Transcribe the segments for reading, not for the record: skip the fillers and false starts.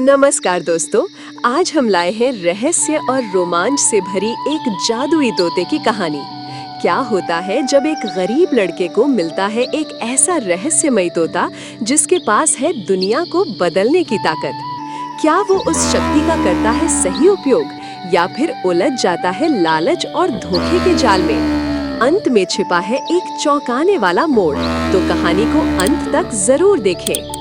नमस्कार दोस्तों। आज हम लाए हैं रहस्य और रोमांच से भरी एक जादुई तोते की कहानी। क्या होता है जब एक गरीब लड़के को मिलता है एक ऐसा रहस्यमयी तोता जिसके पास है दुनिया को बदलने की ताकत। क्या वो उस शक्ति का करता है सही उपयोग या फिर उलझ जाता है लालच और धोखे के जाल में। अंत में छिपा है एक चौंकाने वाला मोड़। तो कहानी को अंत तक जरूर देखें।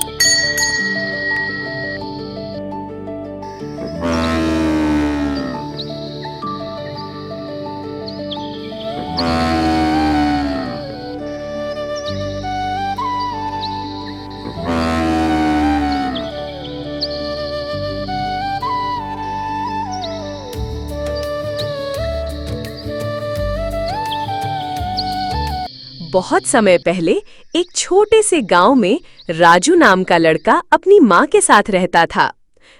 बहुत समय पहले एक छोटे से गांव में राजू नाम का लड़का अपनी माँ के साथ रहता था।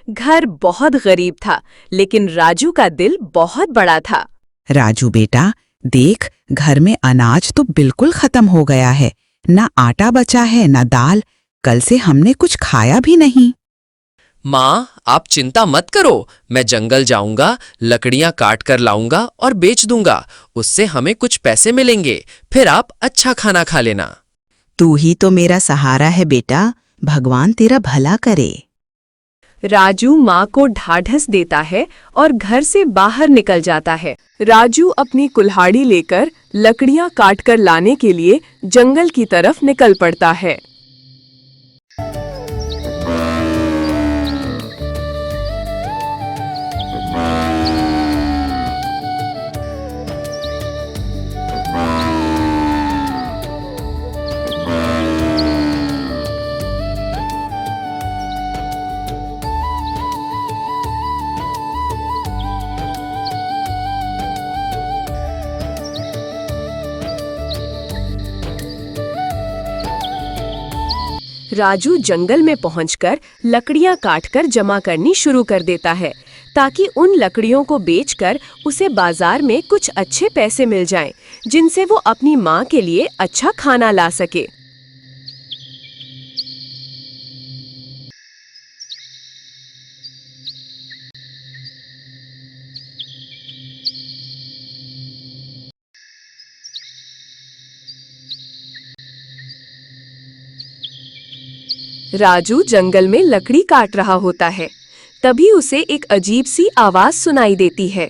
घर बहुत गरीब था, लेकिन राजू का दिल बहुत बड़ा था। राजू बेटा, देख, घर में अनाज तो बिल्कुल खत्म हो गया है। ना आटा बचा है, ना दाल। कल से हमने कुछ खाया भी नहीं। माँ, आप चिंता मत करो। मैं जंगल जाऊंगा, लकड़ियां काट कर लाऊंगा और बेच दूंगा। उससे हमें कुछ पैसे मिलेंगे। फिर आप अच्छा खाना खा लेना। तू ही तो मेरा सहारा है बेटा। भगवान तेरा भला करे। राजू माँ को ढाढ़स देता है और घर से बाहर निकल जाता है। राजू अपनी कुल्हाड़ी लेकर लकड़ियां काट कर लाने के लिए जंगल की तरफ निकल पड़ता है। राजू जंगल में पहुंचकर लकड़ियां काटकर जमा करनी शुरू कर देता है, ताकि उन लकड़ियों को बेचकर उसे बाजार में कुछ अच्छे पैसे मिल जाएं, जिनसे वो अपनी माँ के लिए अच्छा खाना ला सके। राजू जंगल में लकड़ी काट रहा होता है। तभी उसे एक अजीब सी आवाज सुनाई देती है।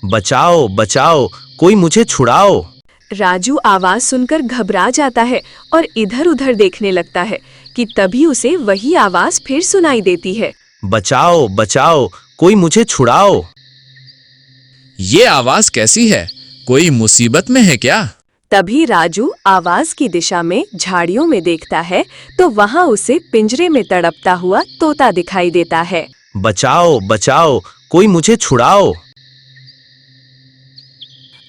बचाओ बचाओ, कोई मुझे छुड़ाओ। राजू आवाज सुनकर घबरा जाता है और इधर-उधर देखने लगता है कि तभी उसे वही आवाज फिर सुनाई देती है। बचाओ बचाओ, कोई मुझे छुड़ाओ। ये आवाज कैसी है? कोई मुसीबत में है क्या? तभी राजू आवाज की दिशा में झाड़ियों में देखता है तो वहाँ उसे पिंजरे में तड़पता हुआ तोता दिखाई देता है। बचाओ बचाओ, कोई मुझे छुड़ाओ।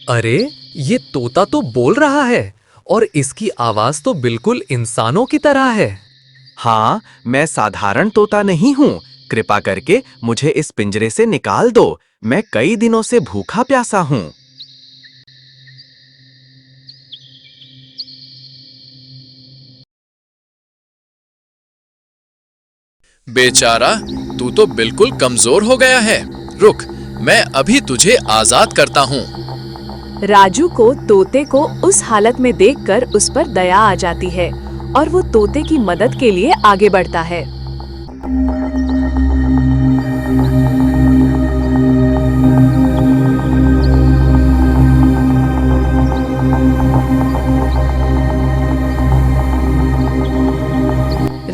अरे, ये तोता तो बोल रहा है और इसकी आवाज तो बिल्कुल इंसानों की तरह है। हाँ, मैं साधारण तोता नहीं हूँ। कृपा करके मुझे इस पिंजरे से निकाल दो। मैं कई दिनों से भूखा प्यासा हूँ। बेचारा, तू तो बिल्कुल कमजोर हो गया है। रुक, मैं अभी तुझे आजाद करता हूँ। राजू को तोते को उस हालत में देखकर उस पर दया आ जाती है और वो तोते की मदद के लिए आगे बढ़ता है।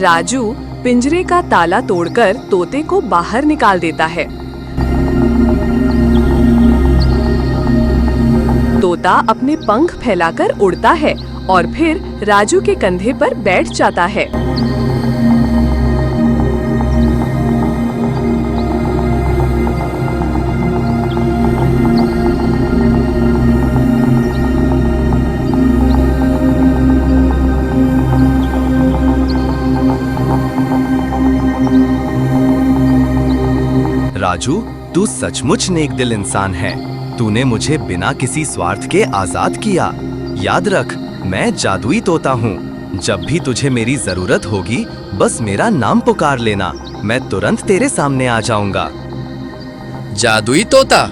राजू पिंजरे का ताला तोड़कर तोते को बाहर निकाल देता है। तोता अपने पंख फैलाकर उड़ता है और फिर राजू के कंधे पर बैठ जाता है। राजू, तू सचमुच नेक दिल इंसान है। तूने मुझे बिना किसी स्वार्थ के आजाद किया। याद रख, मैं जादुई तोता हूँ। जब भी तुझे मेरी जरूरत होगी बस मेरा नाम पुकार लेना, मैं तुरंत तेरे सामने आ जाऊंगा। जादुई तोता,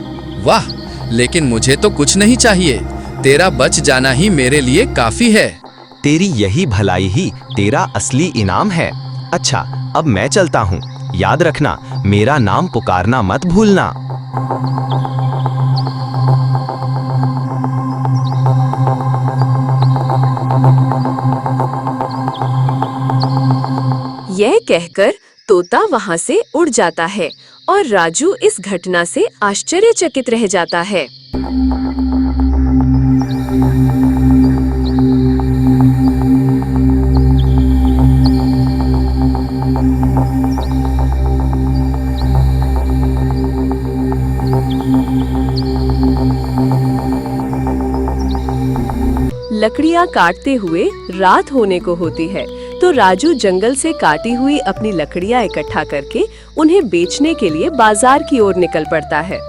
वाह! लेकिन मुझे तो कुछ नहीं चाहिए, तेरा बच जाना ही मेरे लिए काफी है। तेरी यही भलाई ही तेरा असली इनाम है। अच्छा, अब मैं चलता हूँ। याद रखना, मेरा नाम पुकारना मत भूलना। यह कहकर तोता वहां से उड़ जाता है और राजू इस घटना से आश्चर्यचकित रह जाता है। लकड़ियां काटते हुए रात होने को होती है, तो राजू जंगल से काटी हुई अपनी लकड़ियां इकट्ठा करके उन्हें बेचने के लिए बाजार की ओर निकल पड़ता है।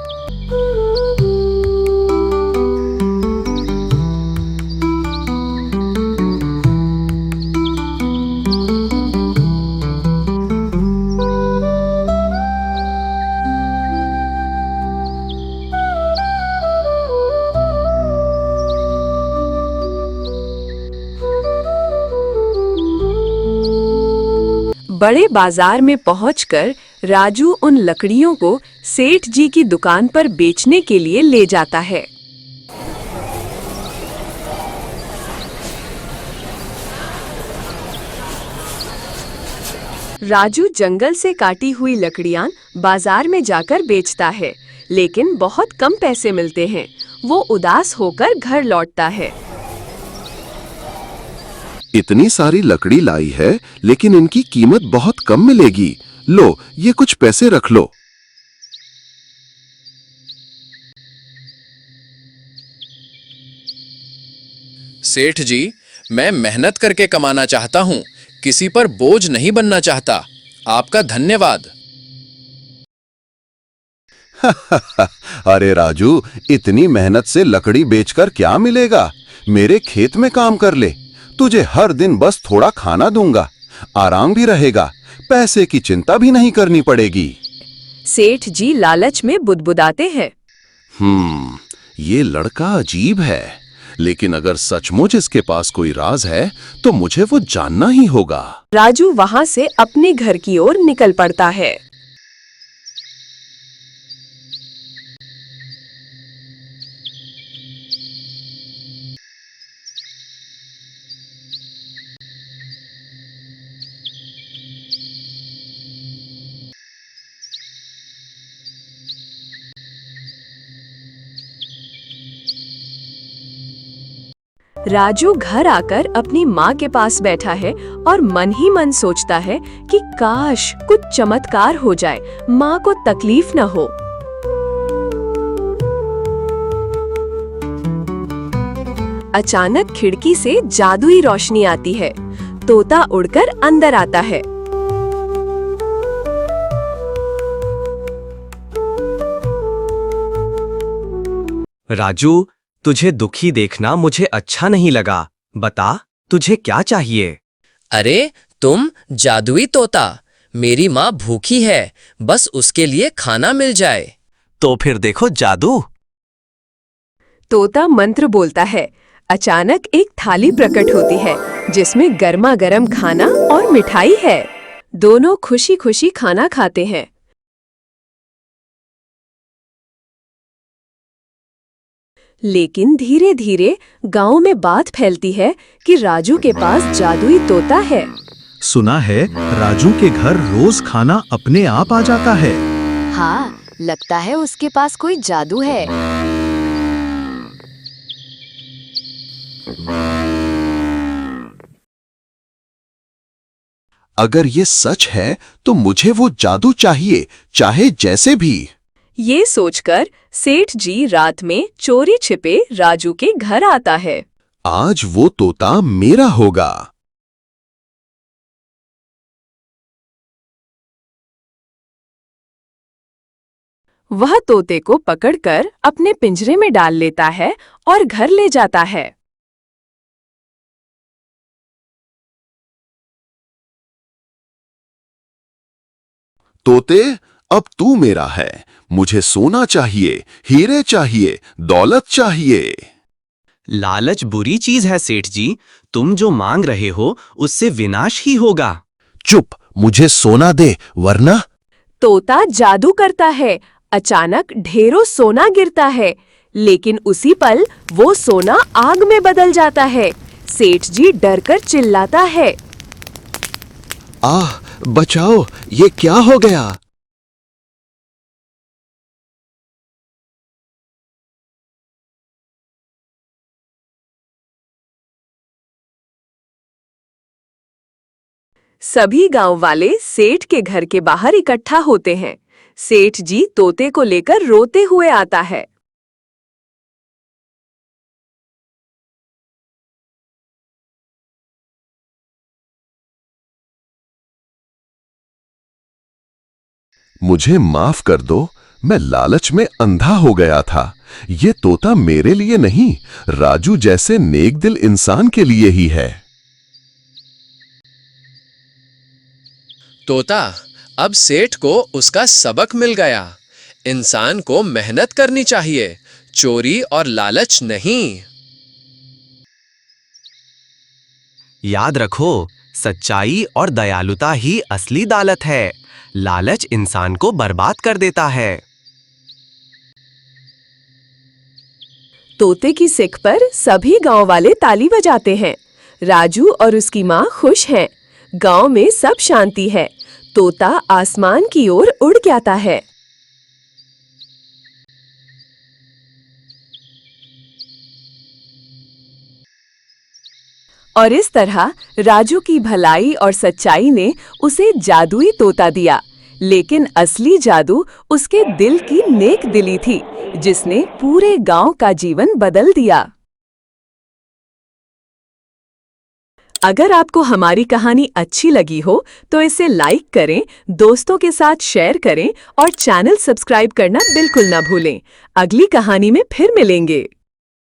बड़े बाजार में पहुंचकर राजू उन लकड़ियों को सेठ जी की दुकान पर बेचने के लिए ले जाता है। राजू जंगल से काटी हुई लकड़ियां बाजार में जाकर बेचता है, लेकिन बहुत कम पैसे मिलते हैं। वो उदास होकर घर लौटता है। इतनी सारी लकड़ी लाई है, लेकिन इनकी कीमत बहुत कम मिलेगी। लो, ये कुछ पैसे रख लो। सेठ जी, मैं मेहनत करके कमाना चाहता हूँ, किसी पर बोझ नहीं बनना चाहता। आपका धन्यवाद। अरे राजू, इतनी मेहनत से लकड़ी बेचकर क्या मिलेगा? मेरे खेत में काम कर ले, तुझे हर दिन बस थोड़ा खाना दूंगा, आराम भी रहेगा, पैसे की चिंता भी नहीं करनी पड़ेगी। सेठ जी लालच में बुदबुदाते हैं। ये लड़का अजीब है, लेकिन अगर सचमुच इसके पास कोई राज है तो मुझे वो जानना ही होगा। राजू वहां से अपने घर की ओर निकल पड़ता है। राजू घर आकर अपनी माँ के पास बैठा है और मन ही मन सोचता है कि काश कुछ चमत्कार हो जाए, माँ को तकलीफ न हो। अचानक खिड़की से जादुई रोशनी आती है। तोता उड़कर अंदर आता है। राजू, तुझे दुखी देखना मुझे अच्छा नहीं लगा। बता, तुझे क्या चाहिए? अरे तुम जादुई तोता, मेरी माँ भूखी है, बस उसके लिए खाना मिल जाए। तो फिर देखो जादू। तोता मंत्र बोलता है। अचानक एक थाली प्रकट होती है जिसमें गर्मा गर्म खाना और मिठाई है। दोनों खुशी खुशी खाना खाते हैं। लेकिन धीरे धीरे गांव में बात फैलती है कि राजू के पास जादुई तोता है। सुना है राजू के घर रोज खाना अपने आप आ जाता है। हाँ, लगता है उसके पास कोई जादू है। अगर ये सच है तो मुझे वो जादू चाहिए, चाहे जैसे भी। ये सोचकर सेठ जी रात में चोरी छिपे राजू के घर आता है। आज वो तोता मेरा होगा। वह तोते को पकड़कर अपने पिंजरे में डाल लेता है और घर ले जाता है। तोते, अब तू मेरा है। मुझे सोना चाहिए, हीरे चाहिए, दौलत चाहिए। लालच बुरी चीज है सेठ जी। तुम जो मांग रहे हो उससे विनाश ही होगा। चुप, मुझे सोना दे, वरना। तोता जादू करता है। अचानक ढेरों सोना गिरता है, लेकिन उसी पल वो सोना आग में बदल जाता है। सेठ जी डरकर चिल्लाता है। आह, बचाओ, ये क्या हो गया? सभी गांव वाले सेठ के घर के बाहर इकट्ठा होते हैं। सेठ जी तोते को लेकर रोते हुए आता है। मुझे माफ कर दो, मैं लालच में अंधा हो गया था। ये तोता मेरे लिए नहीं, राजू जैसे नेक दिल इंसान के लिए ही है। तोता, अब सेठ को उसका सबक मिल गया। इंसान को मेहनत करनी चाहिए, चोरी और लालच नहीं। याद रखो, सच्चाई और दयालुता ही असली दौलत है। लालच इंसान को बर्बाद कर देता है। तोते की सिक पर सभी गांव वाले ताली बजाते हैं। राजू और उसकी माँ खुश हैं। गांव में सब शांति है। तोता आसमान की ओर उड़ जाता है। और इस तरह राजू की भलाई और सच्चाई ने उसे जादुई तोता दिया। लेकिन असली जादू उसके दिल की नेक दिली थी, जिसने पूरे गांव का जीवन बदल दिया। अगर आपको हमारी कहानी अच्छी लगी हो तो इसे लाइक करें, दोस्तों के साथ शेयर करें और चैनल सब्सक्राइब करना बिल्कुल ना भूलें। अगली कहानी में फिर मिलेंगे।